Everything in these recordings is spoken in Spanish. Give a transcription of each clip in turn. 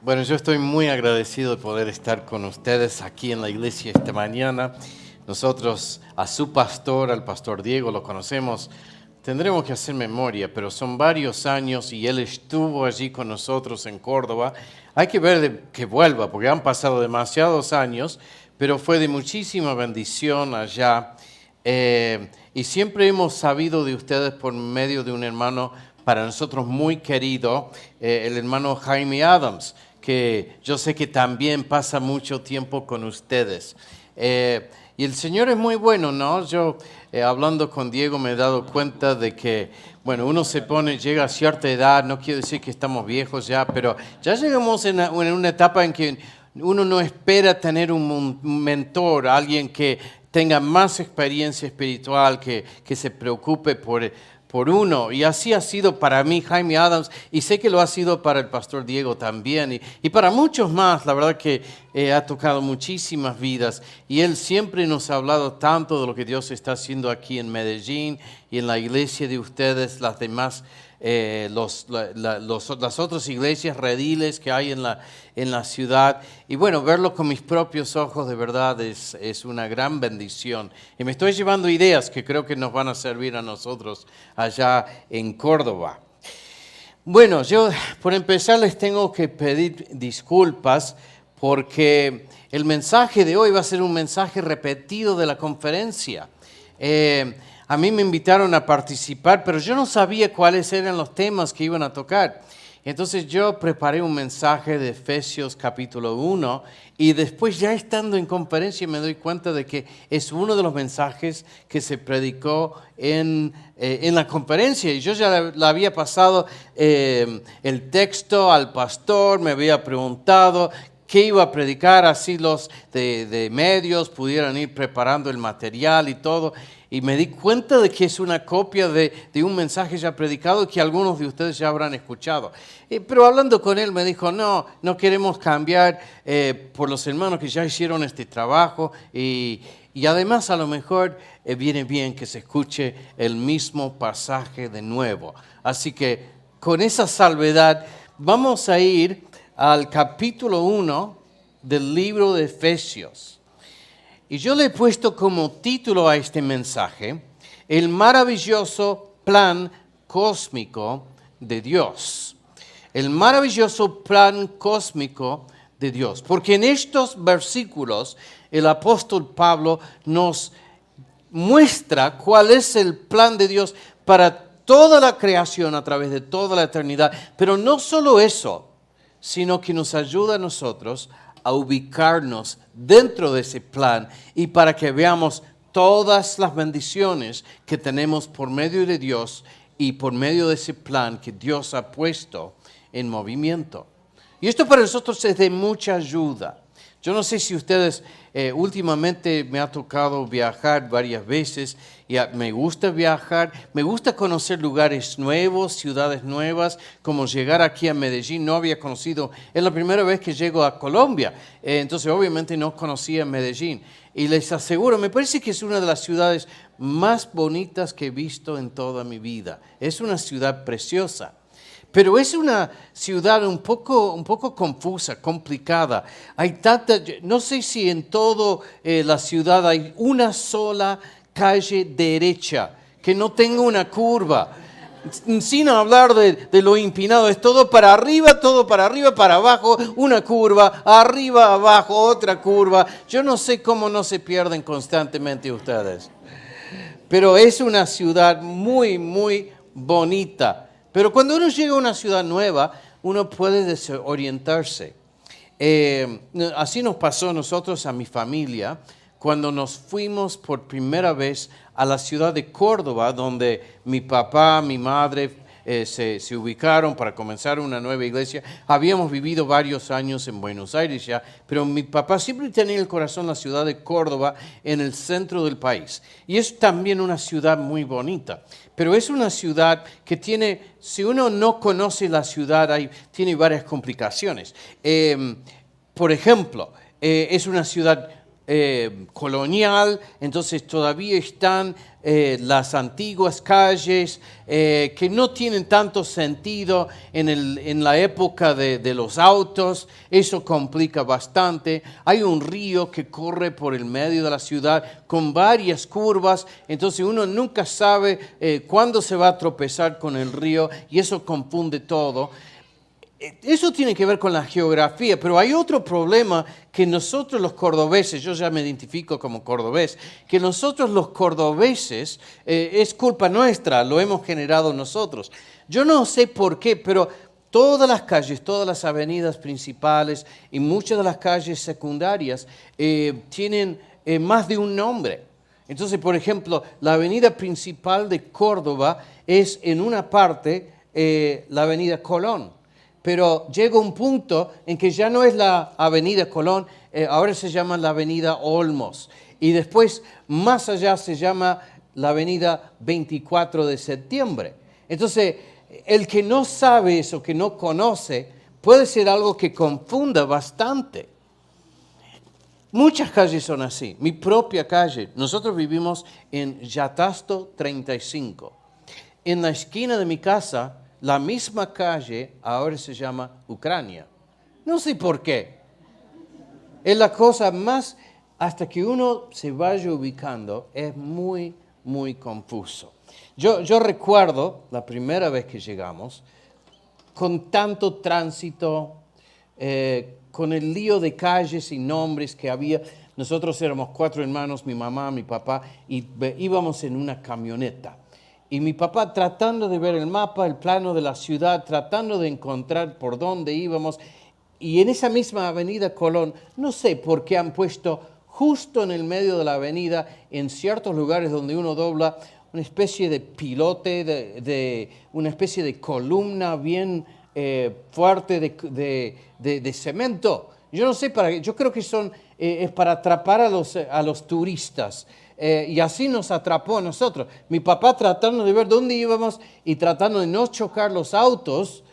Bueno, yo estoy muy agradecido de poder estar con ustedes aquí en la iglesia esta mañana. Nosotros a su pastor, al pastor Diego, lo conocemos. Tendremos que hacer memoria, pero son varios años y él estuvo allí con nosotros en Córdoba. Hay que ver que vuelva, porque han pasado demasiados años, pero fue de muchísima bendición allá. Y siempre hemos sabido de ustedes por medio de un hermano para nosotros muy querido, el hermano Jaime Adams, que yo sé que también pasa mucho tiempo con ustedes. Y el Señor es muy bueno, ¿no? Yo hablando con Diego me he dado cuenta de que, bueno, uno llega a cierta edad, no quiero decir que estamos viejos ya, pero ya llegamos en una etapa en que uno no espera tener un mentor, alguien que tenga más experiencia espiritual, que se preocupe por uno. Y así ha sido para mí Jaime Adams, y sé que lo ha sido para el pastor Diego también, y para muchos más. La verdad que ha tocado muchísimas vidas, y él siempre nos ha hablado tanto de lo que Dios está haciendo aquí en Medellín y en la iglesia de ustedes, las demás, las otras iglesias rediles que hay en la ciudad. Y bueno, verlo con mis propios ojos de verdad es una gran bendición. Y me estoy llevando ideas que creo que nos van a servir a nosotros allá en Córdoba. Bueno, yo por empezar les tengo que pedir disculpas porque el mensaje de hoy va a ser un mensaje repetido de la conferencia. A mí me invitaron a participar, pero yo no sabía cuáles eran los temas que iban a tocar. Entonces yo preparé un mensaje de Efesios capítulo 1 y después ya estando en conferencia me doy cuenta de que es uno de los mensajes que se predicó en la conferencia. Y yo ya le había pasado el texto al pastor, me había preguntado qué iba a predicar, así los de medios pudieran ir preparando el material y todo. Y me di cuenta de que es una copia de un mensaje ya predicado que algunos de ustedes ya habrán escuchado. Pero hablando con él me dijo, no queremos cambiar por los hermanos que ya hicieron este trabajo. Y además a lo mejor viene bien que se escuche el mismo pasaje de nuevo. Así que con esa salvedad vamos a ir al capítulo 1 del libro de Efesios. Y yo le he puesto como título a este mensaje, el maravilloso plan cósmico de Dios. El maravilloso plan cósmico de Dios. Porque en estos versículos el apóstol Pablo nos muestra cuál es el plan de Dios para toda la creación a través de toda la eternidad. Pero no solo eso, sino que nos ayuda a nosotros a ubicarnos dentro de ese plan y para que veamos todas las bendiciones que tenemos por medio de Dios y por medio de ese plan que Dios ha puesto en movimiento. Y esto para nosotros es de mucha ayuda. Yo no sé si ustedes, últimamente me ha tocado viajar varias veces y me gusta viajar, me gusta conocer lugares nuevos, ciudades nuevas, como llegar aquí a Medellín. No había conocido, es la primera vez que llego a Colombia, entonces obviamente no conocía Medellín. Y les aseguro, me parece que es una de las ciudades más bonitas que he visto en toda mi vida. Es una ciudad preciosa. Pero es una ciudad un poco confusa, complicada. Hay no sé si en toda la ciudad hay una sola calle derecha que no tenga una curva. Sin hablar de lo empinado, es todo para arriba, para abajo, una curva, arriba, abajo, otra curva. Yo no sé cómo no se pierden constantemente ustedes. Pero es una ciudad muy, muy bonita. Pero cuando uno llega a una ciudad nueva, uno puede desorientarse. Así nos pasó a nosotros, a mi familia, cuando nos fuimos por primera vez a la ciudad de Córdoba, donde mi papá, mi madre se ubicaron para comenzar una nueva iglesia. Habíamos vivido varios años en Buenos Aires ya, pero mi papá siempre tenía el corazón en la ciudad de Córdoba, en el centro del país. Y es también una ciudad muy bonita. Pero es una ciudad que tiene, si uno no conoce la ciudad, tiene varias complicaciones. Por ejemplo, es una ciudad colonial, entonces todavía están las antiguas calles que no tienen tanto sentido en la época de los autos. Eso complica bastante. Hay un río que corre por el medio de la ciudad con varias curvas, entonces uno nunca sabe cuándo se va a tropezar con el río y eso confunde todo. Eso tiene que ver con la geografía, pero hay otro problema que nosotros los cordobeses, yo ya me identifico como cordobés, que nosotros los cordobeses, es culpa nuestra, lo hemos generado nosotros. Yo no sé por qué, pero todas las calles, todas las avenidas principales y muchas de las calles secundarias tienen más de un nombre. Entonces, por ejemplo, la avenida principal de Córdoba es en una parte la avenida Colón. Pero llega un punto en que ya no es la avenida Colón, ahora se llama la avenida Olmos. Y después, más allá, se llama la avenida 24 de septiembre. Entonces, el que no sabe eso, que no conoce, puede ser algo que confunda bastante. Muchas calles son así. Mi propia calle, nosotros vivimos en Yatasto 35. En la esquina de mi casa, la misma calle ahora se llama Ucrania. No sé por qué. Es la cosa más, hasta que uno se vaya ubicando, es muy, muy confuso. Yo recuerdo la primera vez que llegamos, con tanto tránsito, con el lío de calles y nombres que había. Nosotros éramos 4 hermanos, mi mamá, mi papá, y íbamos en una camioneta. Y mi papá tratando de ver el mapa, el plano de la ciudad, tratando de encontrar por dónde íbamos. Y en esa misma avenida Colón, no sé por qué han puesto justo en el medio de la avenida, en ciertos lugares donde uno dobla, una especie de pilote, una especie de columna bien fuerte de cemento. Yo no sé para qué, yo creo que es para atrapar a los turistas. Y así nos atrapó a nosotros. Mi papá tratando de ver dónde íbamos y tratando de no chocar los autos,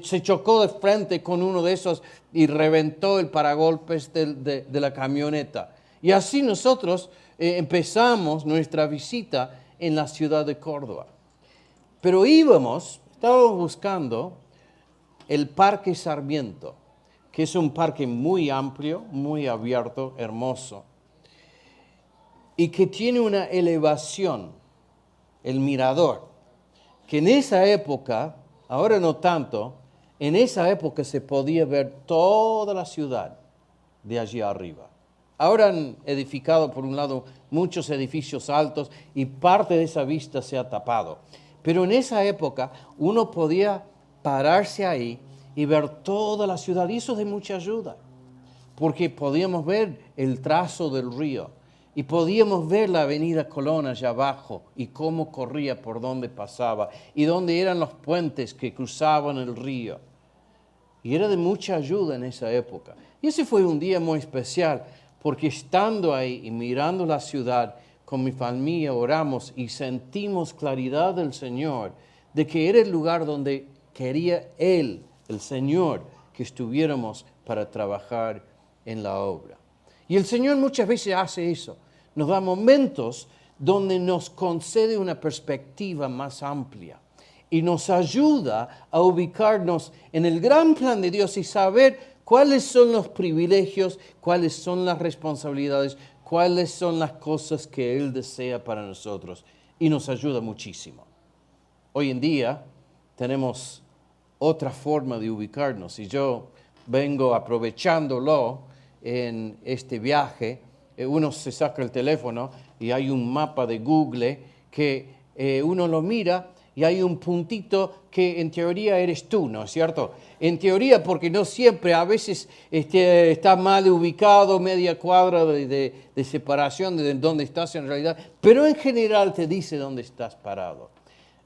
se chocó de frente con uno de esos y reventó el paragolpes de la camioneta. Y así nosotros empezamos nuestra visita en la ciudad de Córdoba. Pero estábamos buscando el Parque Sarmiento, que es un parque muy amplio, muy abierto, hermoso, y que tiene una elevación, el mirador, que en esa época, ahora no tanto, en esa época se podía ver toda la ciudad de allí arriba. Ahora han edificado, por un lado, muchos edificios altos y parte de esa vista se ha tapado. Pero en esa época uno podía pararse ahí y ver toda la ciudad, y eso es de mucha ayuda, porque podíamos ver el trazo del río y podíamos ver la avenida Colón allá abajo y cómo corría, por dónde pasaba y dónde eran los puentes que cruzaban el río. Y era de mucha ayuda en esa época. Y ese fue un día muy especial, porque estando ahí y mirando la ciudad, con mi familia oramos y sentimos claridad del Señor, de que era el lugar donde quería Él, el Señor, que estuviéramos para trabajar en la obra. Y el Señor muchas veces hace eso. Nos da momentos donde nos concede una perspectiva más amplia y nos ayuda a ubicarnos en el gran plan de Dios y saber cuáles son los privilegios, cuáles son las responsabilidades, cuáles son las cosas que Él desea para nosotros. Y nos ayuda muchísimo. Hoy en día tenemos otra forma de ubicarnos y yo vengo aprovechándolo en este viaje. Uno se saca el teléfono y hay un mapa de Google que uno lo mira y hay un puntito que en teoría eres tú, ¿no es cierto? En teoría, porque no siempre, a veces está mal ubicado, media cuadra de separación de donde estás en realidad, pero en general te dice dónde estás parado.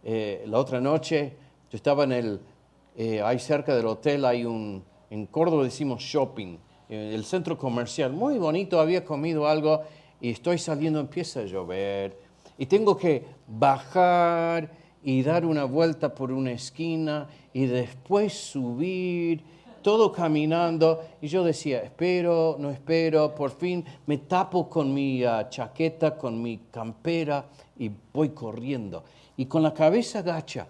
La otra noche yo estaba ahí cerca del hotel, en Córdoba decimos shopping, el centro comercial, muy bonito, había comido algo y estoy saliendo, empieza a llover y tengo que bajar y dar una vuelta por una esquina y después subir todo caminando, y yo decía, espero, no espero, por fin me tapo con mi chaqueta, con mi campera, y voy corriendo. Y con la cabeza gacha,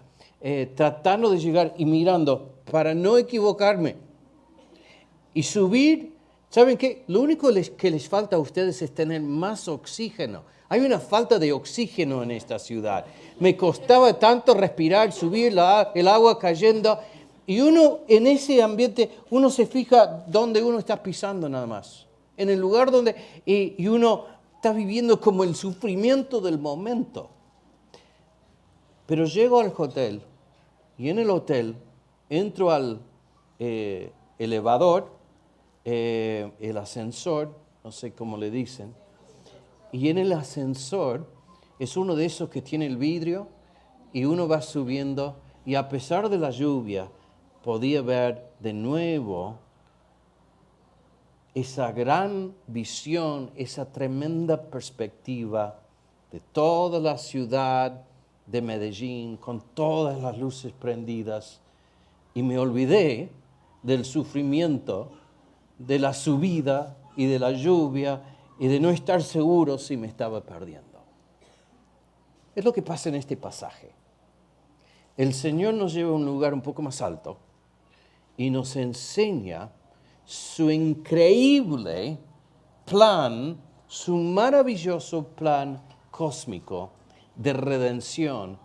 tratando de llegar y mirando para no equivocarme. Y subir, ¿saben qué? Lo único que les falta a ustedes es tener más oxígeno. Hay una falta de oxígeno en esta ciudad. Me costaba tanto respirar, subir el agua cayendo. Y uno en ese ambiente, uno se fija dónde uno está pisando nada más. En el lugar donde, y uno está viviendo como el sufrimiento del momento. Pero llego al hotel y en el hotel entro al elevador, el ascensor, no sé cómo le dicen, y en el ascensor es uno de esos que tiene el vidrio y uno va subiendo y a pesar de la lluvia podía ver de nuevo esa gran visión, esa tremenda perspectiva de toda la ciudad de Medellín con todas las luces prendidas y me olvidé del sufrimiento, de la subida y de la lluvia y de no estar seguro si me estaba perdiendo. Es lo que pasa en este pasaje. El Señor nos lleva a un lugar un poco más alto y nos enseña su increíble plan, su maravilloso plan cósmico de redención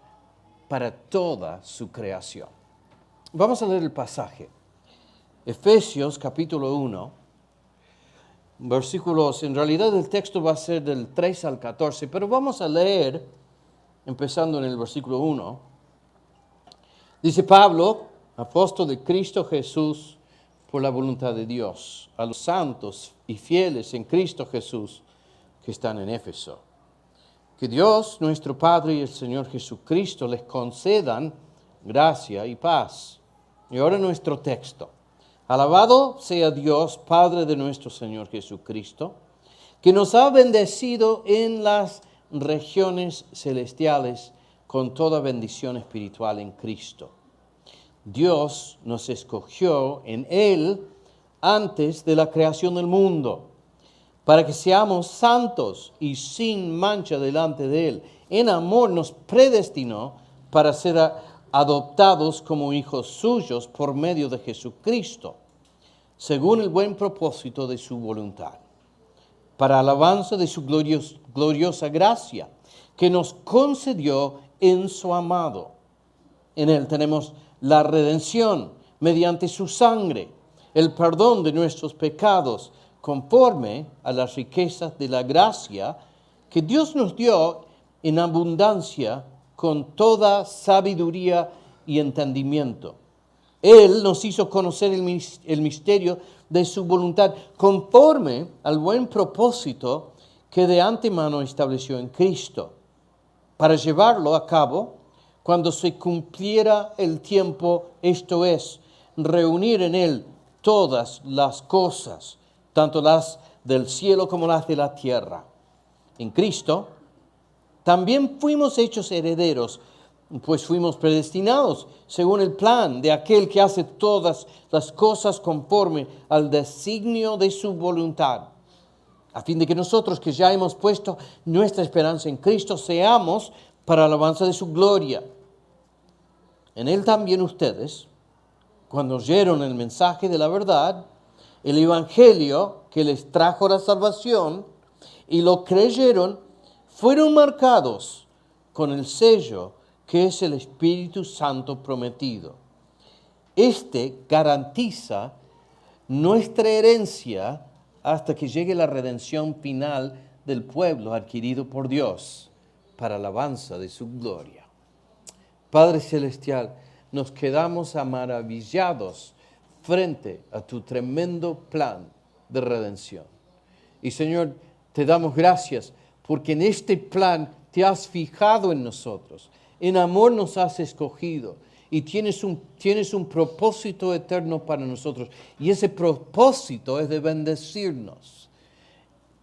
para toda su creación. Vamos a leer el pasaje. Efesios capítulo 1, versículos, en realidad el texto va a ser del 3 al 14, pero vamos a leer, empezando en el versículo 1. Dice Pablo, apóstol de Cristo Jesús, por la voluntad de Dios, a los santos y fieles en Cristo Jesús que están en Éfeso. Que Dios, nuestro Padre y el Señor Jesucristo les concedan gracia y paz. Y ahora nuestro texto. Alabado sea Dios, Padre de nuestro Señor Jesucristo, que nos ha bendecido en las regiones celestiales con toda bendición espiritual en Cristo. Dios nos escogió en Él antes de la creación del mundo, para que seamos santos y sin mancha delante de Él. En amor nos predestinó para ser adoptados como hijos suyos por medio de Jesucristo, según el buen propósito de su voluntad, para alabanza de su gloriosa gracia, que nos concedió en su amado. En Él tenemos la redención mediante su sangre, el perdón de nuestros pecados, conforme a las riquezas de la gracia que Dios nos dio en abundancia con toda sabiduría y entendimiento. Él nos hizo conocer el misterio de su voluntad conforme al buen propósito que de antemano estableció en Cristo, para llevarlo a cabo cuando se cumpliera el tiempo, esto es, reunir en Él todas las cosas, tanto las del cielo como las de la tierra. En Cristo también fuimos hechos herederos, pues fuimos predestinados según el plan de aquel que hace todas las cosas conforme al designio de su voluntad, a fin de que nosotros que ya hemos puesto nuestra esperanza en Cristo seamos para alabanza de su gloria. En Él también ustedes, cuando oyeron el mensaje de la verdad, el evangelio que les trajo la salvación y lo creyeron, fueron marcados con el sello que es el Espíritu Santo prometido. Este garantiza nuestra herencia hasta que llegue la redención final del pueblo adquirido por Dios para alabanza de su gloria. Padre Celestial, nos quedamos maravillados frente a tu tremendo plan de redención. Y Señor, te damos gracias porque en este plan te has fijado en nosotros. En amor nos has escogido y tienes un propósito eterno para nosotros. Y ese propósito es de bendecirnos.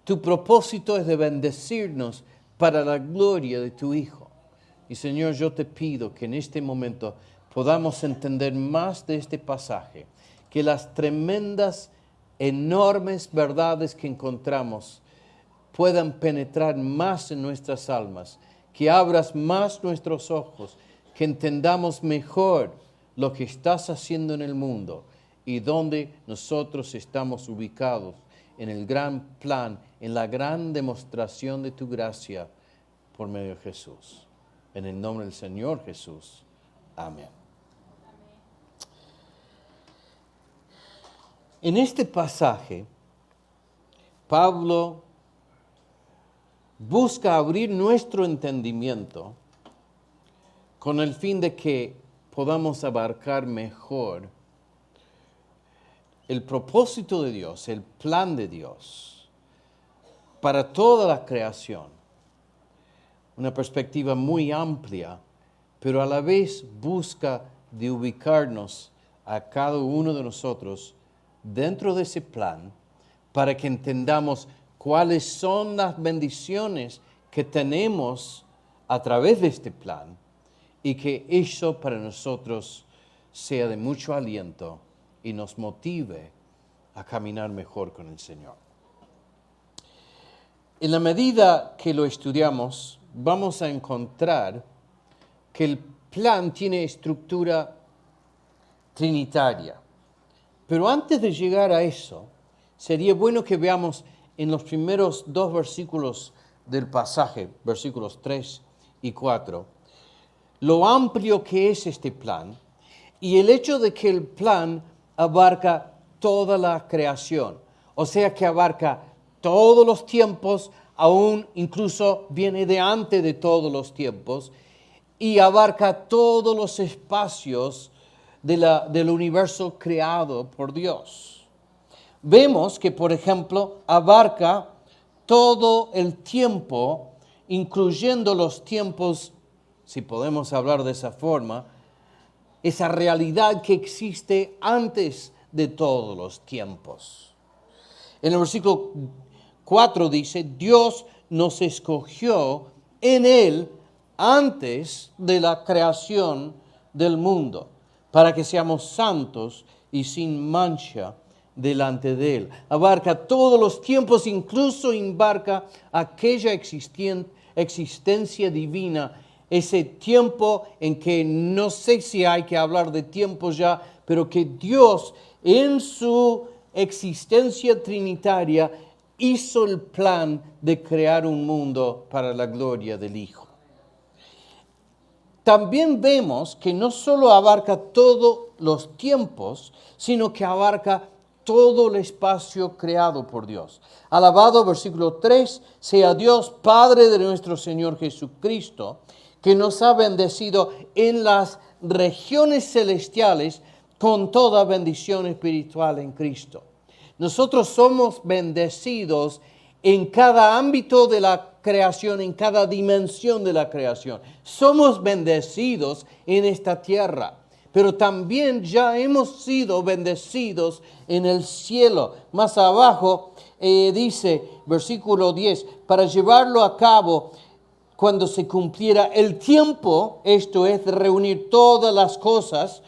Tu propósito es de bendecirnos para la gloria de tu Hijo. Y Señor, yo te pido que en este momento podamos entender más de este pasaje, que las tremendas, enormes verdades que encontramos puedan penetrar más en nuestras almas, que abras más nuestros ojos, que entendamos mejor lo que estás haciendo en el mundo y dónde nosotros estamos ubicados en el gran plan, en la gran demostración de tu gracia por medio de Jesús. En el nombre del Señor Jesús. Amén. En este pasaje, Pablo busca abrir nuestro entendimiento con el fin de que podamos abarcar mejor el propósito de Dios, el plan de Dios para toda la creación. Una perspectiva muy amplia, pero a la vez busca de ubicarnos a cada uno de nosotros dentro de ese plan para que entendamos cuáles son las bendiciones que tenemos a través de este plan y que eso para nosotros sea de mucho aliento y nos motive a caminar mejor con el Señor. En la medida que lo estudiamos, vamos a encontrar que el plan tiene estructura trinitaria. Pero antes de llegar a eso, sería bueno que veamos en los primeros 2 versículos del pasaje, versículos 3 y 4, lo amplio que es este plan y el hecho de que el plan abarca toda la creación, o sea que abarca todos los tiempos, aún incluso viene de antes de todos los tiempos, y abarca todos los espacios del universo creado por Dios. Vemos que, por ejemplo, abarca todo el tiempo, incluyendo los tiempos, si podemos hablar de esa forma, esa realidad que existe antes de todos los tiempos. En el versículo 4 dice, Dios nos escogió en Él antes de la creación del mundo, para que seamos santos y sin mancha delante de Él. Abarca todos los tiempos, incluso abarca aquella existencia divina, ese tiempo en que no sé si hay que hablar de tiempo ya, pero que Dios en su existencia trinitaria hizo el plan de crear un mundo para la gloria del Hijo. También vemos que no solo abarca todos los tiempos, sino que abarca todo el espacio creado por Dios. Alabado, versículo 3, sea Dios, Padre de nuestro Señor Jesucristo, que nos ha bendecido en las regiones celestiales con toda bendición espiritual en Cristo. Nosotros somos bendecidos en cada ámbito de la creación, en cada dimensión de la creación. Somos bendecidos en esta tierra, pero también ya hemos sido bendecidos en el cielo. Más abajo dice, versículo 10, para llevarlo a cabo cuando se cumpliera el tiempo, esto es, de reunir todas las cosas,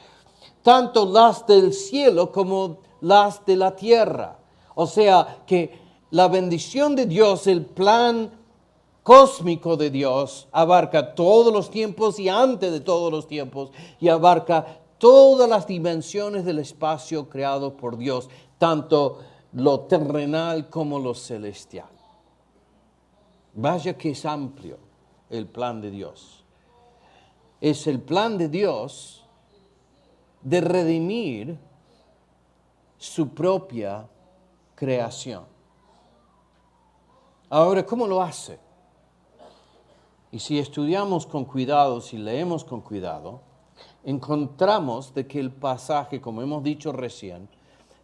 tanto las del cielo como las de la tierra. O sea que la bendición de Dios, el plan cósmico de Dios, abarca todos los tiempos y antes de todos los tiempos, y abarca todas las dimensiones del espacio creado por Dios, tanto lo terrenal como lo celestial. Vaya que es amplio el plan de Dios. Es el plan de Dios de redimir su propia creación. Ahora, ¿cómo lo hace? Y si estudiamos con cuidado, si leemos con cuidado, encontramos de que el pasaje, como hemos dicho recién,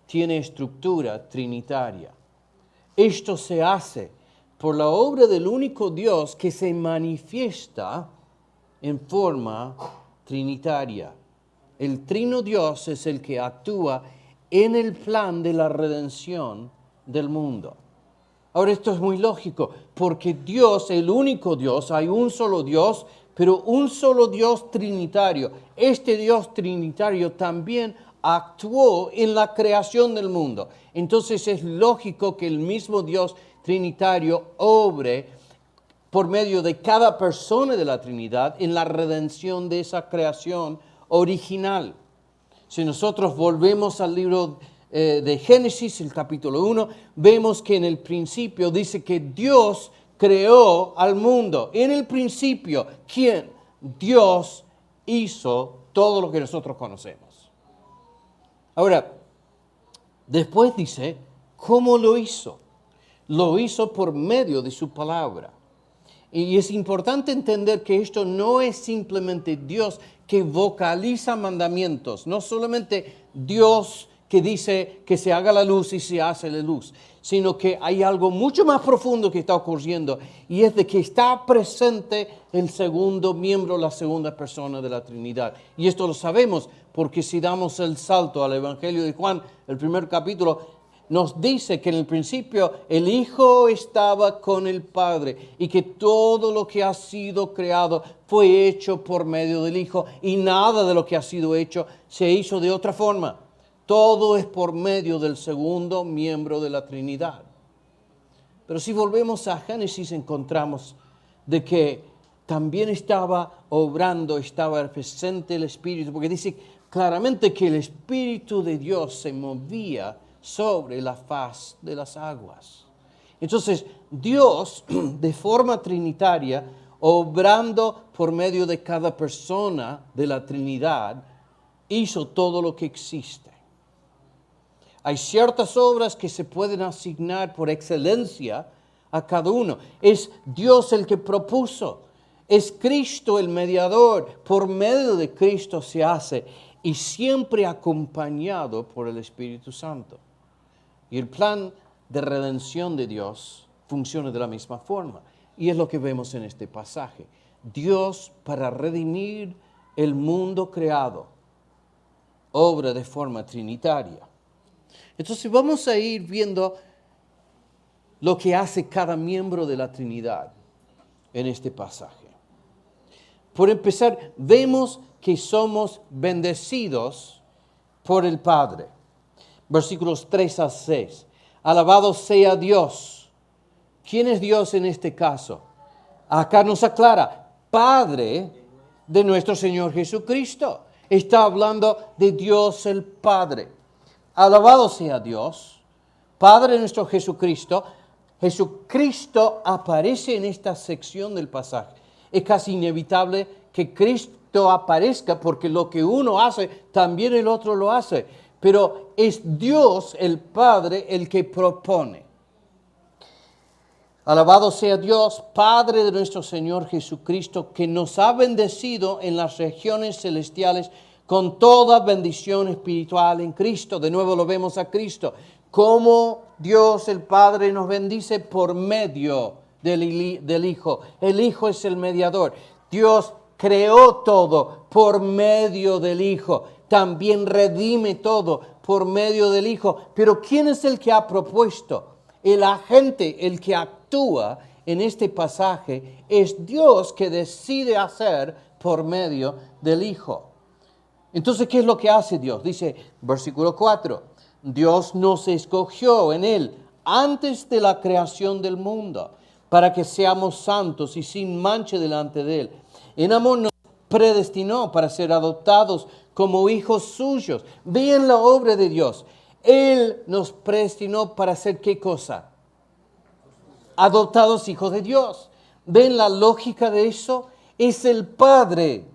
tiene estructura trinitaria. Esto se hace por la obra del único Dios que se manifiesta en forma trinitaria. El trino Dios es el que actúa en el plan de la redención del mundo. Ahora esto es muy lógico, porque Dios, el único Dios, hay un solo Dios, pero un solo Dios trinitario. Este Dios trinitario también actuó en la creación del mundo. Entonces es lógico que el mismo Dios trinitario obre por medio de cada persona de la Trinidad en la redención de esa creación original. Si nosotros volvemos al libro de Génesis, el capítulo 1, vemos que en el principio dice que Dios creó al mundo. En el principio, ¿quién? Dios hizo todo lo que nosotros conocemos. Ahora, después dice, ¿cómo lo hizo? Lo hizo por medio de su palabra. Y es importante entender que esto no es simplemente Dios que vocaliza mandamientos, no solamente Dios que dice que se haga la luz y se hace la luz, sino que hay algo mucho más profundo que está ocurriendo y es de que está presente el segundo miembro, la segunda persona de la Trinidad. Y esto lo sabemos porque si damos el salto al Evangelio de Juan, el primer capítulo, nos dice que en el principio el Hijo estaba con el Padre y que todo lo que ha sido creado fue hecho por medio del Hijo y nada de lo que ha sido hecho se hizo de otra forma. Todo es por medio del segundo miembro de la Trinidad. Pero si volvemos a Génesis encontramos de que también estaba obrando, estaba presente el Espíritu, porque dice claramente que el Espíritu de Dios se movía sobre la faz de las aguas. Entonces, Dios, de forma trinitaria, obrando por medio de cada persona de la Trinidad, hizo todo lo que existe. Hay ciertas obras que se pueden asignar por excelencia a cada uno. Es Dios el que propuso. Es Cristo el mediador. Por medio de Cristo se hace y siempre acompañado por el Espíritu Santo. Y el plan de redención de Dios funciona de la misma forma. Y es lo que vemos en este pasaje. Dios, para redimir el mundo creado, obra de forma trinitaria. Entonces vamos a ir viendo lo que hace cada miembro de la Trinidad en este pasaje. Por empezar, vemos que somos bendecidos por el Padre. Versículos 3 a 6. Alabado sea Dios. ¿Quién es Dios en este caso? Acá nos aclara, Padre de nuestro Señor Jesucristo. Está hablando de Dios el Padre. Alabado sea Dios, Padre de nuestro Jesucristo. Jesucristo aparece en esta sección del pasaje. Es casi inevitable que Cristo aparezca porque lo que uno hace, también el otro lo hace. Pero es Dios el Padre el que propone. Alabado sea Dios, Padre de nuestro Señor Jesucristo, que nos ha bendecido en las regiones celestiales con toda bendición espiritual en Cristo. De nuevo lo vemos a Cristo. Como Dios el Padre nos bendice por medio del Hijo. El Hijo es el mediador. Dios creó todo por medio del Hijo. También redime todo por medio del Hijo. Pero ¿quién es el que ha propuesto? El agente, el que actúa en este pasaje, es Dios que decide hacer por medio del Hijo. Entonces, ¿qué es lo que hace Dios? Dice, versículo 4, Dios nos escogió en Él antes de la creación del mundo, para que seamos santos y sin mancha delante de Él. En amor nos predestinó para ser adoptados como hijos suyos. Vean la obra de Dios. Él nos predestinó para ser ¿qué cosa? Adoptados hijos de Dios. ¿Ven la lógica de eso? Es el Padre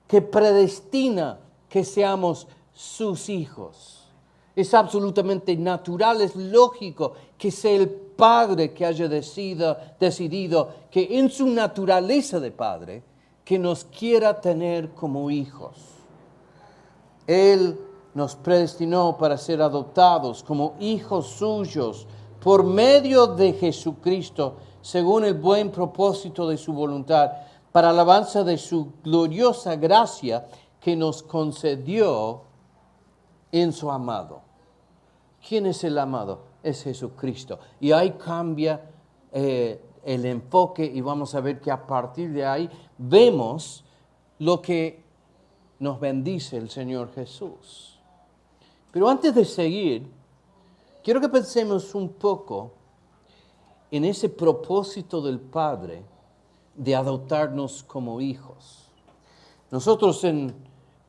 que predestina que seamos sus hijos. Es absolutamente natural, es lógico que sea el Padre que haya decidido que en su naturaleza de Padre, que nos quiera tener como hijos. Él nos predestinó para ser adoptados como hijos suyos por medio de Jesucristo, según el buen propósito de su voluntad, para alabanza de su gloriosa gracia que nos concedió en su amado. ¿Quién es el amado? Es Jesucristo. Y ahí cambia el enfoque y vamos a ver que a partir de ahí vemos lo que nos bendice el Señor Jesús. Pero antes de seguir, quiero que pensemos un poco en ese propósito del Padre de adoptarnos como hijos. Nosotros en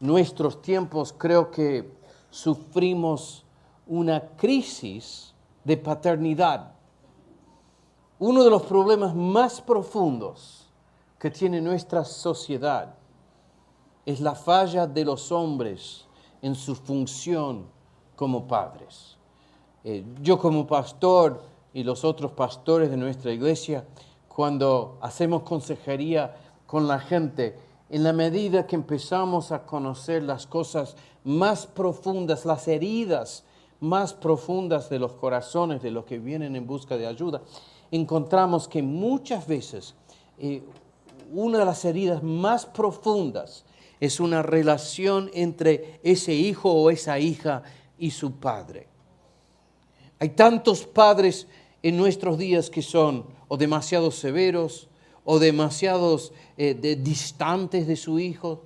nuestros tiempos creo que sufrimos una crisis de paternidad. Uno de los problemas más profundos que tiene nuestra sociedad es la falla de los hombres en su función como padres. Yo como pastor y los otros pastores de nuestra iglesia, cuando hacemos consejería con la gente, en la medida que empezamos a conocer las cosas más profundas, las heridas más profundas de los corazones de los que vienen en busca de ayuda, encontramos que muchas veces una de las heridas más profundas es una relación entre ese hijo o esa hija y su padre. Hay tantos padres en nuestros días que son o demasiado severos o demasiados distantes de su hijo,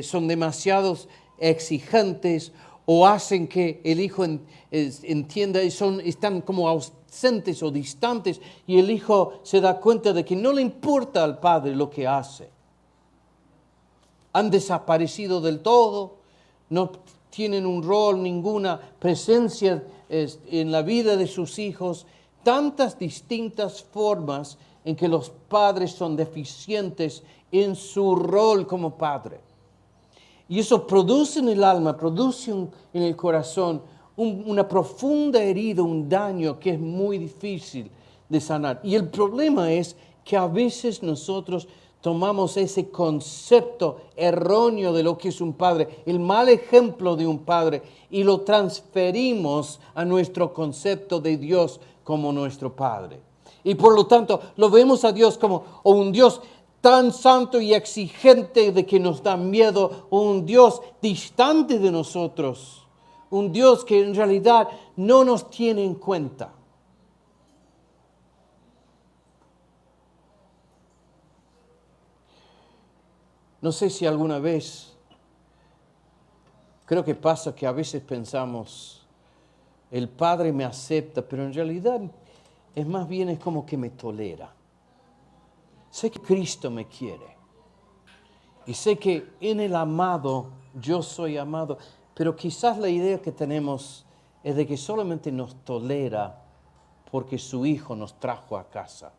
son demasiados exigentes o hacen que el hijo entienda y están como ausentes o distantes y el hijo se da cuenta de que no le importa al padre lo que hace. Han desaparecido del todo, no tienen un rol, ninguna presencia en la vida de sus hijos. Tantas distintas formas en que los padres son deficientes en su rol como padre. Y eso produce en el alma, produce en el corazón una profunda herida, un daño que es muy difícil de sanar. Y el problema es que a veces nosotros tomamos ese concepto erróneo de lo que es un padre, el mal ejemplo de un padre, y lo transferimos a nuestro concepto de Dios como nuestro Padre. Y por lo tanto, lo vemos a Dios como un Dios tan santo y exigente de que nos da miedo, o un Dios distante de nosotros, un Dios que en realidad no nos tiene en cuenta. No sé si alguna vez, creo que pasa que a veces pensamos, el Padre me acepta, pero en realidad es más bien es como que me tolera. Sé que Cristo me quiere y sé que en el amado yo soy amado, pero quizás la idea que tenemos es de que solamente nos tolera porque su Hijo nos trajo a casa.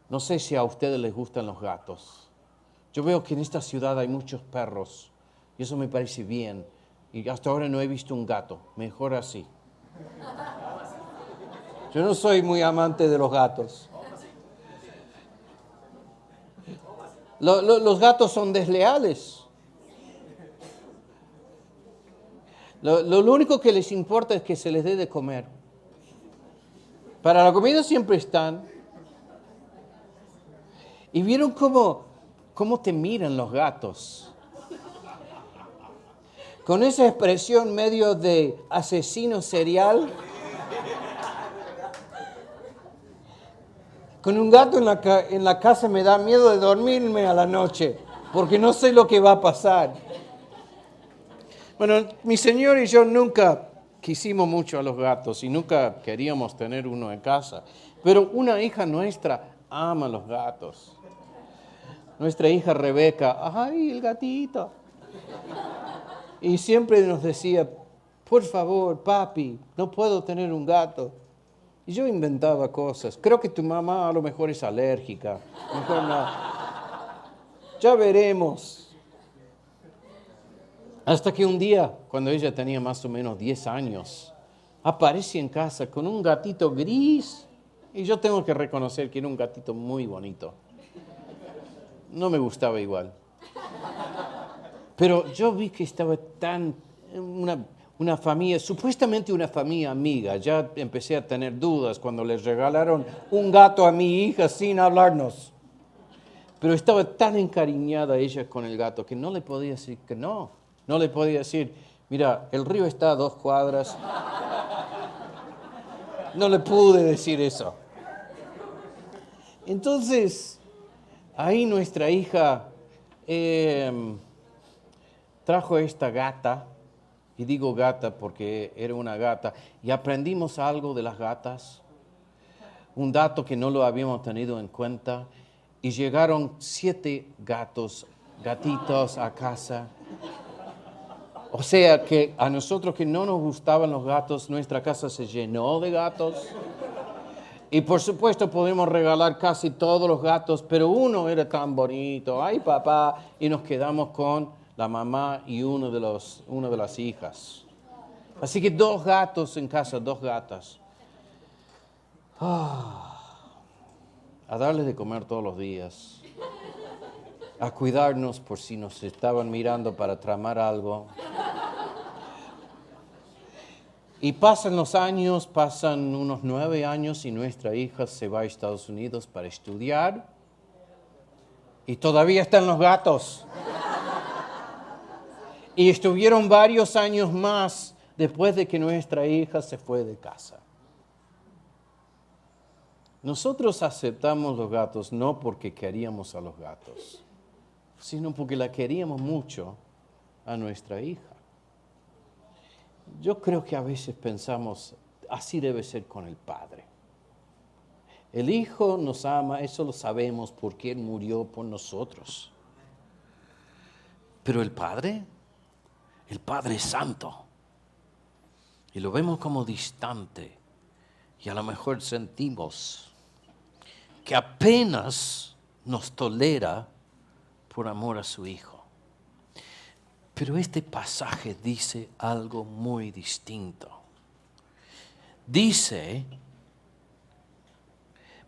No sé si a ustedes les gustan los gatos. Yo veo que en esta ciudad hay muchos perros y eso me parece bien. Y hasta ahora no he visto un gato, mejor así. Yo no soy muy amante de los gatos. Los gatos son desleales. Lo único que les importa es que se les dé de comer. Para la comida siempre están. ¿Y vieron cómo te miran los gatos? Con esa expresión medio de asesino serial. Con un gato en la casa me da miedo de dormirme a la noche, porque no sé lo que va a pasar. Bueno, mi señor y yo nunca quisimos mucho a los gatos y nunca queríamos tener uno en casa. Pero una hija nuestra ama los gatos. Nuestra hija Rebeca, ¡ay, el gatito! Y siempre nos decía, por favor, papi, no puedo tener un gato. Y yo inventaba cosas. Creo que tu mamá a lo mejor es alérgica. Mejor no. Ya veremos. Hasta que un día, cuando ella tenía más o menos 10 años, aparece en casa con un gatito gris. Y yo tengo que reconocer que era un gatito muy bonito. No me gustaba igual. Pero yo vi que estaba una familia, supuestamente una familia amiga. Ya empecé a tener dudas cuando les regalaron un gato a mi hija sin hablarnos. Pero estaba tan encariñada ella con el gato que no le podía decir que no. No le podía decir, mira, el río está a 2 cuadras. No le pude decir eso. Entonces, ahí nuestra hija trajo esta gata, y digo gata porque era una gata, y aprendimos algo de las gatas, un dato que no lo habíamos tenido en cuenta, y llegaron 7 gatitos a casa. O sea que a nosotros que no nos gustaban los gatos, nuestra casa se llenó de gatos. Y por supuesto podemos regalar casi todos los gatos, pero uno era tan bonito, ay papá, y nos quedamos con la mamá y una de las hijas. Así que 2 gatos en casa, 2 gatas. A darles de comer todos los días, a cuidarnos por si nos estaban mirando para tramar algo. Y pasan los años, pasan unos 9 años y nuestra hija se va a Estados Unidos para estudiar. Y todavía están los gatos. Y estuvieron varios años más después de que nuestra hija se fue de casa. Nosotros aceptamos los gatos no porque queríamos a los gatos, sino porque la queríamos mucho a nuestra hija. Yo creo que a veces pensamos, así debe ser con el Padre. El Hijo nos ama, eso lo sabemos porque Él murió por nosotros. Pero el Padre es santo. Y lo vemos como distante. Y a lo mejor sentimos que apenas nos tolera por amor a su Hijo. Pero este pasaje dice algo muy distinto. Dice,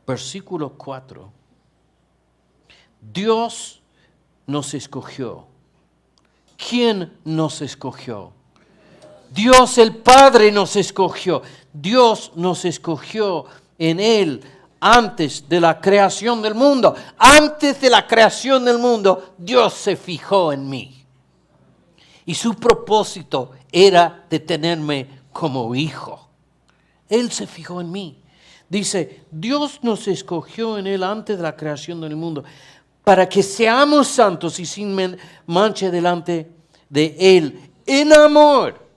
versículo 4, Dios nos escogió. ¿Quién nos escogió? Dios el Padre nos escogió. Dios nos escogió en Él antes de la creación del mundo. Antes de la creación del mundo, Dios se fijó en mí. Y su propósito era de tenerme como hijo. Él se fijó en mí. Dice, Dios nos escogió en Él antes de la creación del mundo para que seamos santos y sin mancha delante de Él. En amor,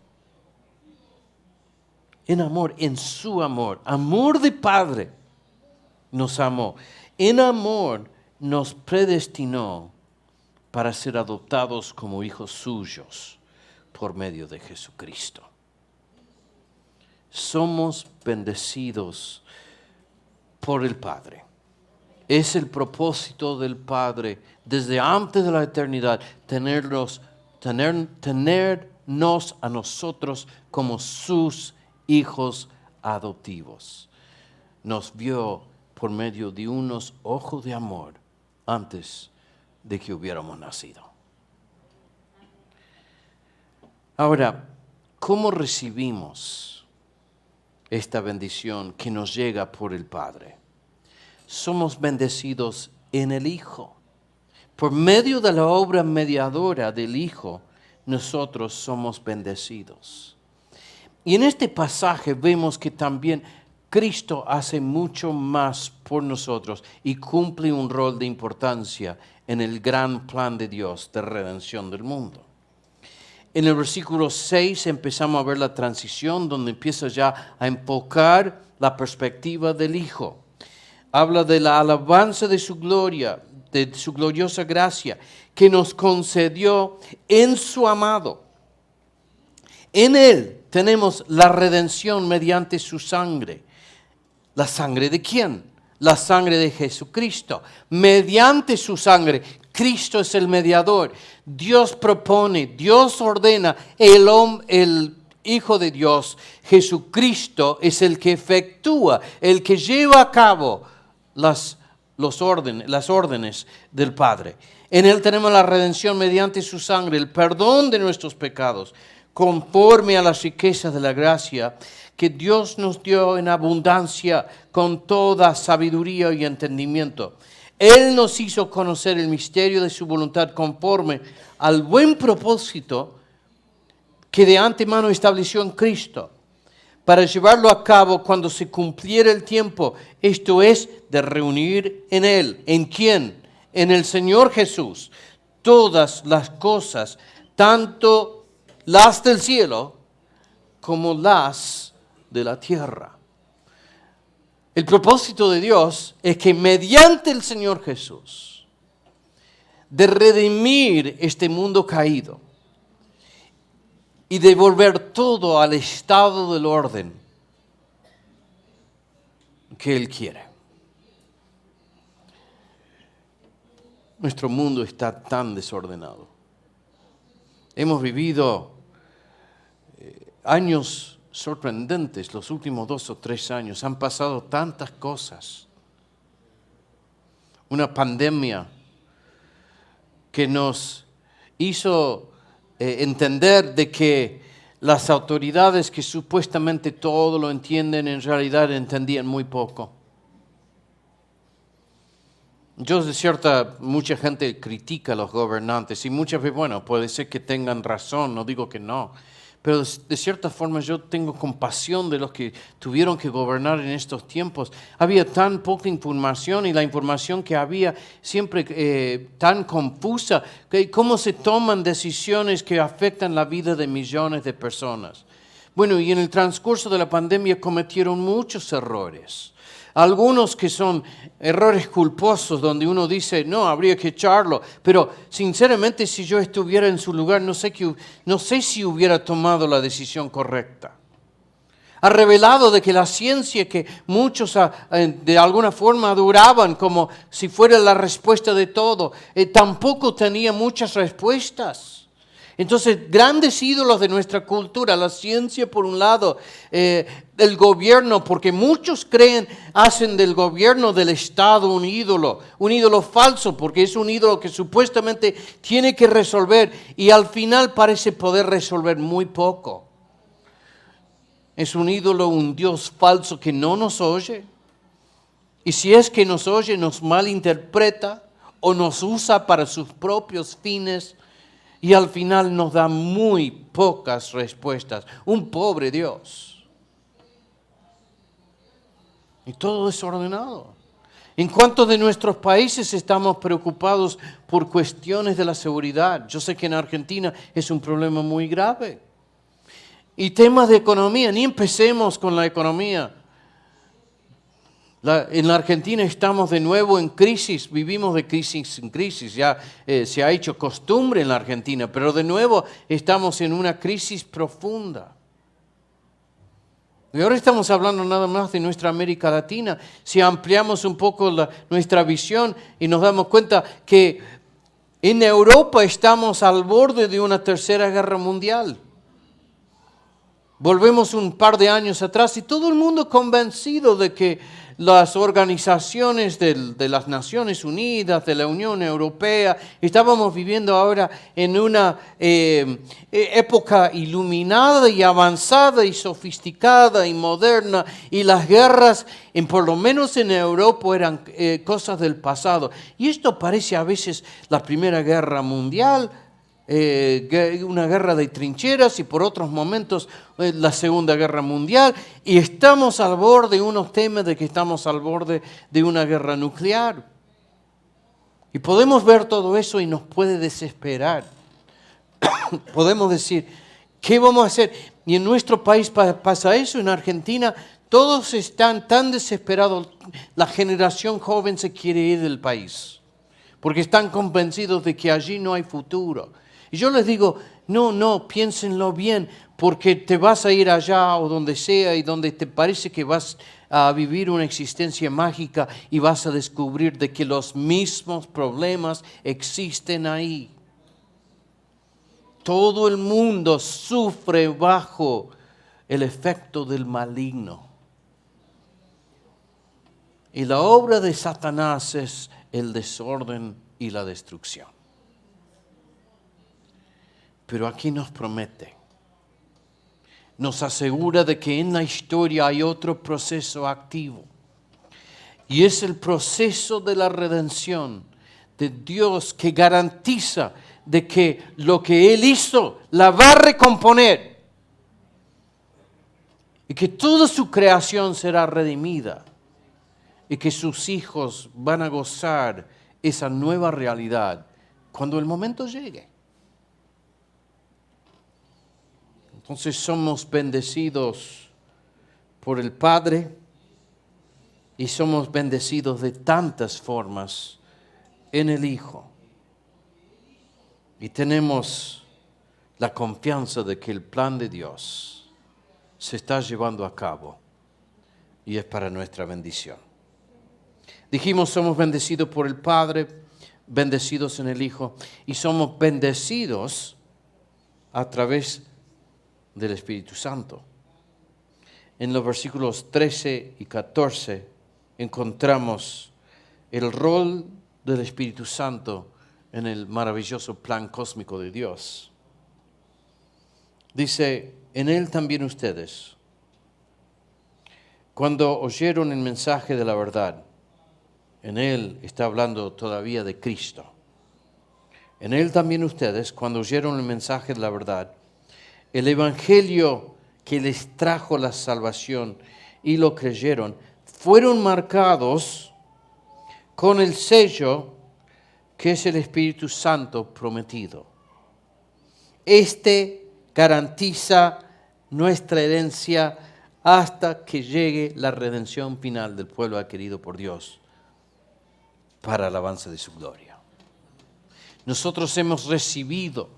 en su amor. Amor de Padre nos amó. En amor nos predestinó para ser adoptados como hijos suyos por medio de Jesucristo. Somos bendecidos por el Padre. Es el propósito del Padre desde antes de la eternidad tenernos a nosotros como sus hijos adoptivos. Nos vio por medio de unos ojos de amor antes de que hubiéramos nacido. Ahora, ¿cómo recibimos esta bendición que nos llega por el Padre? Somos bendecidos en el Hijo. Por medio de la obra mediadora del Hijo, nosotros somos bendecidos. Y en este pasaje vemos que también Cristo hace mucho más por nosotros y cumple un rol de importancia en el gran plan de Dios de redención del mundo. En el versículo 6 empezamos a ver la transición donde empieza ya a enfocar la perspectiva del Hijo. Habla de la alabanza de su gloria, de su gloriosa gracia que nos concedió en su amado. En Él tenemos la redención mediante su sangre. ¿La sangre de quién? La sangre de Jesucristo. Mediante su sangre, Cristo es el mediador. Dios propone, Dios ordena, el Hijo de Dios, Jesucristo, es el que efectúa, el que lleva a cabo las órdenes del Padre. En Él tenemos la redención mediante su sangre, el perdón de nuestros pecados, conforme a las riquezas de la gracia que Dios nos dio en abundancia con toda sabiduría y entendimiento. Él nos hizo conocer el misterio de su voluntad conforme al buen propósito que de antemano estableció en Cristo, para llevarlo a cabo cuando se cumpliera el tiempo. Esto es, de reunir en Él. ¿En quién? En el Señor Jesús. Todas las cosas, tanto las del cielo como las de la tierra. El propósito de Dios es que mediante el Señor Jesús, de redimir este mundo caído y de volver todo al estado del orden que Él quiere. Nuestro mundo está tan desordenado. Hemos vivido años sorprendentes los últimos 2 o 3 años. Han pasado tantas cosas. Una pandemia que nos hizo entender de que las autoridades que supuestamente todo lo entienden, en realidad entendían muy poco. Mucha gente critica a los gobernantes y muchas veces, bueno, puede ser que tengan razón, no digo que no, pero de cierta forma yo tengo compasión de los que tuvieron que gobernar en estos tiempos. Había tan poca información y la información que había siempre tan confusa. ¿Cómo se toman decisiones que afectan la vida de millones de personas? Bueno, y en el transcurso de la pandemia cometieron muchos errores. Algunos que son errores culposos donde uno dice, no, habría que echarlo. Pero sinceramente, si yo estuviera en su lugar, no sé si hubiera tomado la decisión correcta. Ha revelado de que la ciencia que muchos de alguna forma adoraban como si fuera la respuesta de todo, tampoco tenía muchas respuestas. Entonces, grandes ídolos de nuestra cultura, la ciencia por un lado, el gobierno, porque muchos hacen del gobierno del Estado un ídolo falso, porque es un ídolo que supuestamente tiene que resolver y al final parece poder resolver muy poco. Es un ídolo, un Dios falso que no nos oye, y si es que nos oye, nos malinterpreta o nos usa para sus propios fines. Y al final nos da muy pocas respuestas. Un pobre Dios. Y todo desordenado. ¿En cuántos de nuestros países estamos preocupados por cuestiones de la seguridad? Yo sé que en Argentina es un problema muy grave. Y temas de economía, ni empecemos con la economía. En la Argentina estamos de nuevo en crisis, vivimos de crisis en crisis, ya se ha hecho costumbre en la Argentina, pero de nuevo estamos en una crisis profunda. Y ahora estamos hablando nada más de nuestra América Latina. Si ampliamos un poco nuestra visión y nos damos cuenta que en Europa estamos al borde de una tercera guerra mundial. Volvemos un par de años atrás y todo el mundo convencido de que las organizaciones de las Naciones Unidas, de la Unión Europea, estábamos viviendo ahora en una época iluminada y avanzada y sofisticada y moderna, y las guerras, por lo menos en Europa, eran cosas del pasado. Y esto parece a veces la Primera Guerra Mundial, una guerra de trincheras y por otros momentos la Segunda Guerra Mundial, y estamos al borde, unos temen de que estamos al borde de una guerra nuclear. Y podemos ver todo eso y nos puede desesperar. Podemos decir, ¿qué vamos a hacer? Y en nuestro país pasa eso, en Argentina todos están tan desesperados, la generación joven se quiere ir del país, porque están convencidos de que allí no hay futuro. Y yo les digo, no, piénsenlo bien, porque te vas a ir allá o donde sea y donde te parece que vas a vivir una existencia mágica y vas a descubrir de que los mismos problemas existen ahí. Todo el mundo sufre bajo el efecto del maligno. Y la obra de Satanás es el desorden y la destrucción. Pero aquí nos promete, nos asegura de que en la historia hay otro proceso activo. Y es el proceso de la redención de Dios que garantiza de que lo que Él hizo la va a recomponer. y que toda su creación será redimida y que sus hijos van a gozar esa nueva realidad cuando el momento llegue. Entonces somos bendecidos por el Padre y somos bendecidos de tantas formas en el Hijo. Y tenemos la confianza de que el plan de Dios se está llevando a cabo y es para nuestra bendición. Dijimos, somos bendecidos por el Padre, bendecidos en el Hijo y somos bendecidos a través del Espíritu Santo. En los versículos 13 y 14 encontramos el rol del Espíritu Santo en el maravilloso plan cósmico de Dios. Dice, en Él también ustedes, cuando oyeron el mensaje de la verdad, en Él está hablando todavía de Cristo. En Él también ustedes, cuando oyeron el mensaje de la verdad, el evangelio que les trajo la salvación y lo creyeron, fueron marcados con el sello que es el Espíritu Santo prometido. Este garantiza nuestra herencia hasta que llegue la redención final del pueblo adquirido por Dios para alabanza de su gloria. Nosotros hemos recibido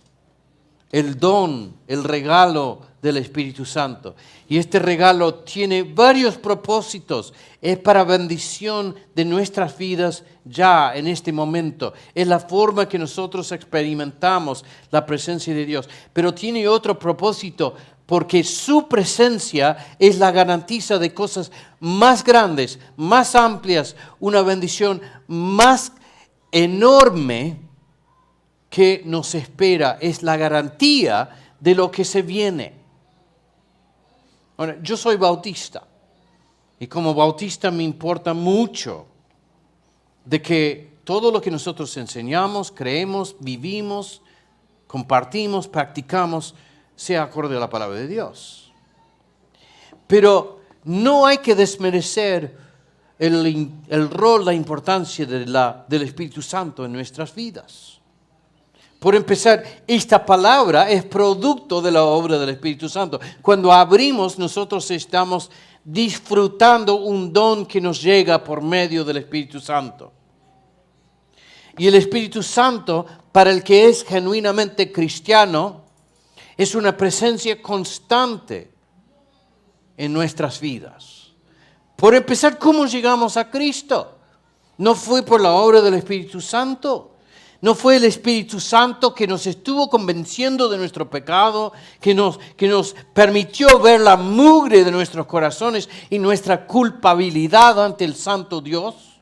el don, el regalo del Espíritu Santo. Y este regalo tiene varios propósitos. Es para bendición de nuestras vidas ya en este momento. Es la forma que nosotros experimentamos la presencia de Dios. Pero tiene otro propósito, porque su presencia es la garantía de cosas más grandes, más amplias, una bendición más enorme que nos espera, es la garantía de lo que se viene. Ahora, yo soy bautista y como bautista me importa mucho de que todo lo que nosotros enseñamos, creemos, vivimos, compartimos, practicamos, sea acorde a la palabra de Dios. Pero no hay que desmerecer el rol, la importancia del Espíritu Santo en nuestras vidas. Por empezar, esta palabra es producto de la obra del Espíritu Santo. Cuando abrimos, nosotros estamos disfrutando un don que nos llega por medio del Espíritu Santo. Y el Espíritu Santo, para el que es genuinamente cristiano, es una presencia constante en nuestras vidas. Por empezar, ¿cómo llegamos a Cristo? No fue por la obra del Espíritu Santo. No fue el Espíritu Santo que nos estuvo convenciendo de nuestro pecado, que nos permitió ver la mugre de nuestros corazones y nuestra culpabilidad ante el Santo Dios.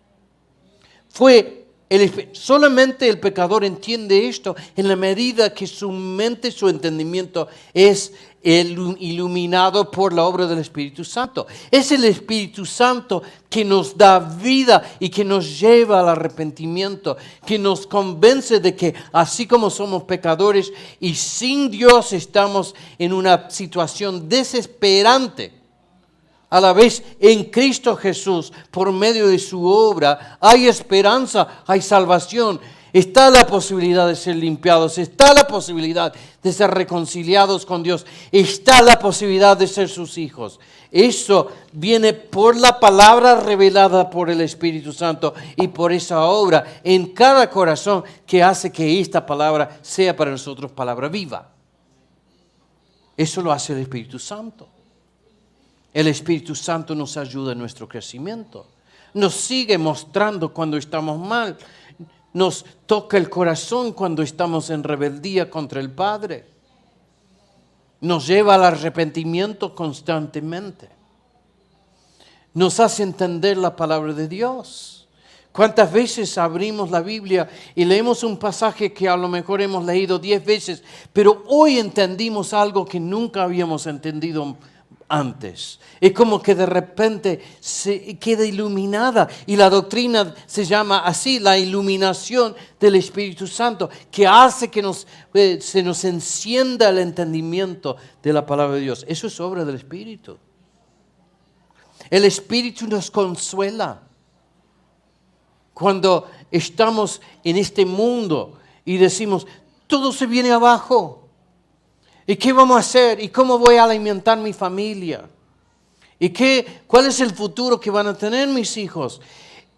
Solamente el pecador entiende esto en la medida que su mente, su entendimiento es iluminado por la obra del Espíritu Santo. Es el Espíritu Santo que nos da vida y que nos lleva al arrepentimiento, que nos convence de que así como somos pecadores y sin Dios estamos en una situación desesperante, a la vez en Cristo Jesús, por medio de su obra, hay esperanza, hay salvación. Está la posibilidad de ser limpiados, está la posibilidad de ser reconciliados con Dios, está la posibilidad de ser sus hijos. Eso viene por la palabra revelada por el Espíritu Santo y por esa obra en cada corazón que hace que esta palabra sea para nosotros palabra viva. Eso lo hace el Espíritu Santo. El Espíritu Santo nos ayuda en nuestro crecimiento. Nos sigue mostrando cuando estamos mal. Nos toca el corazón cuando estamos en rebeldía contra el Padre. Nos lleva al arrepentimiento constantemente. Nos hace entender la palabra de Dios. ¿Cuántas veces abrimos la Biblia y leemos un pasaje que a lo mejor hemos leído 10 veces, pero hoy entendimos algo que nunca habíamos entendido antes? Es como que de repente se queda iluminada y la doctrina se llama así, la iluminación del Espíritu Santo, que hace que se nos encienda el entendimiento de la palabra de Dios. Eso es obra del Espíritu. El Espíritu nos consuela. Cuando estamos en este mundo y decimos, todo se viene abajo. ¿Y qué vamos a hacer? ¿Y cómo voy a alimentar mi familia? ¿Y cuál es el futuro que van a tener mis hijos?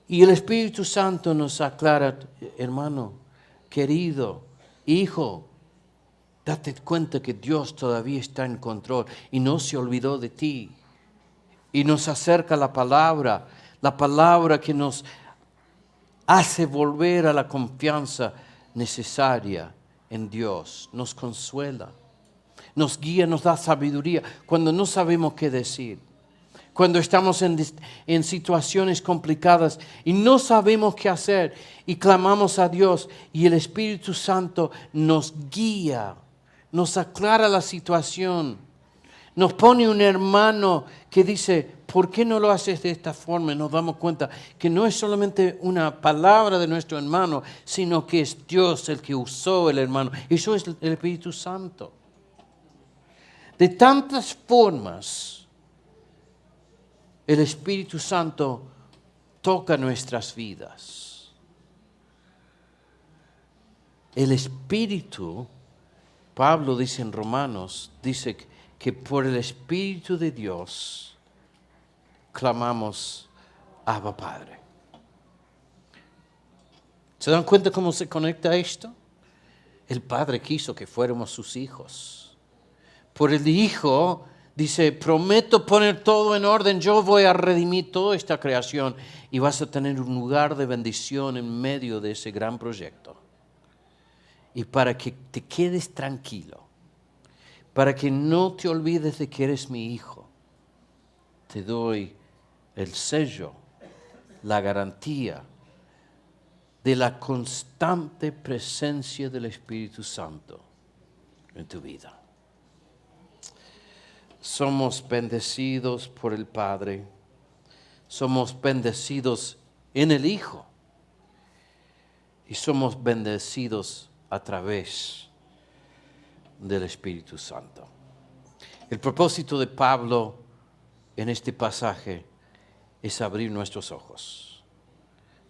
Y el Espíritu Santo nos aclara, hermano, querido, hijo, date cuenta que Dios todavía está en control y no se olvidó de ti. Y nos acerca la palabra que nos hace volver a la confianza necesaria en Dios. Nos consuela, nos guía, nos da sabiduría cuando no sabemos qué decir. Cuando estamos en situaciones complicadas y no sabemos qué hacer y clamamos a Dios y el Espíritu Santo nos guía, nos aclara la situación, nos pone un hermano que dice, ¿por qué no lo haces de esta forma? Y nos damos cuenta que no es solamente una palabra de nuestro hermano, sino que es Dios el que usó el hermano. Eso es el Espíritu Santo. De tantas formas, el Espíritu Santo toca nuestras vidas. El Espíritu, Pablo dice en Romanos, dice que por el Espíritu de Dios clamamos, Abba Padre. ¿Se dan cuenta cómo se conecta esto? El Padre quiso que fuéramos sus hijos. Por el Hijo dice, prometo poner todo en orden, yo voy a redimir toda esta creación y vas a tener un lugar de bendición en medio de ese gran proyecto. Y para que te quedes tranquilo, para que no te olvides de que eres mi hijo, te doy el sello, la garantía de la constante presencia del Espíritu Santo en tu vida. Somos bendecidos por el Padre, somos bendecidos en el Hijo y somos bendecidos a través del Espíritu Santo. El propósito de Pablo en este pasaje es abrir nuestros ojos,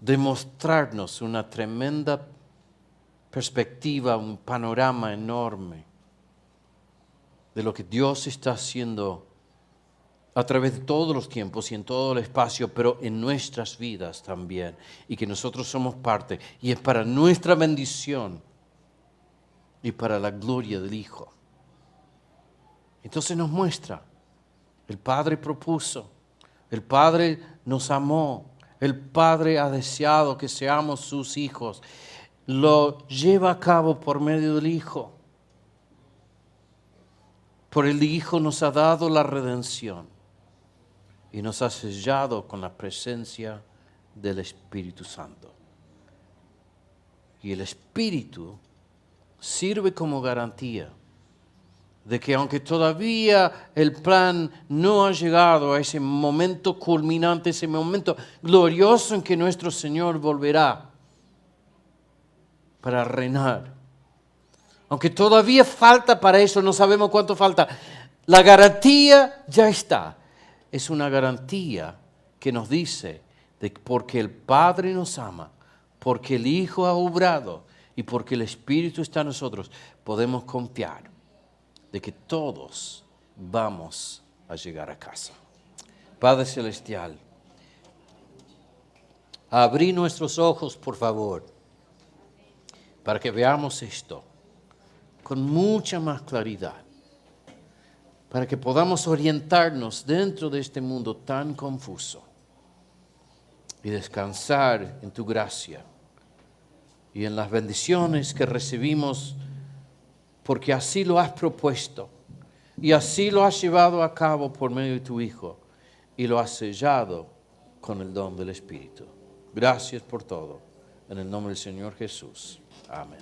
demostrarnos una tremenda perspectiva, un panorama enorme de lo que Dios está haciendo a través de todos los tiempos y en todo el espacio, pero en nuestras vidas también, y que nosotros somos parte, y es para nuestra bendición y para la gloria del Hijo. Entonces nos muestra, el Padre propuso, el Padre nos amó, el Padre ha deseado que seamos sus hijos, lo lleva a cabo por medio del Hijo. Por el Hijo nos ha dado la redención y nos ha sellado con la presencia del Espíritu Santo. Y el Espíritu sirve como garantía de que aunque todavía el plan no ha llegado a ese momento culminante, ese momento glorioso en que nuestro Señor volverá para reinar, aunque todavía falta para eso, no sabemos cuánto falta, la garantía ya está. Es una garantía que nos dice de que porque el Padre nos ama, porque el Hijo ha obrado y porque el Espíritu está en nosotros, podemos confiar de que todos vamos a llegar a casa. Padre Celestial, abrí nuestros ojos, por favor, para que veamos esto con mucha más claridad, para que podamos orientarnos dentro de este mundo tan confuso y descansar en tu gracia y en las bendiciones que recibimos, porque así lo has propuesto y así lo has llevado a cabo por medio de tu Hijo y lo has sellado con el don del Espíritu. Gracias por todo. En el nombre del Señor Jesús. Amén.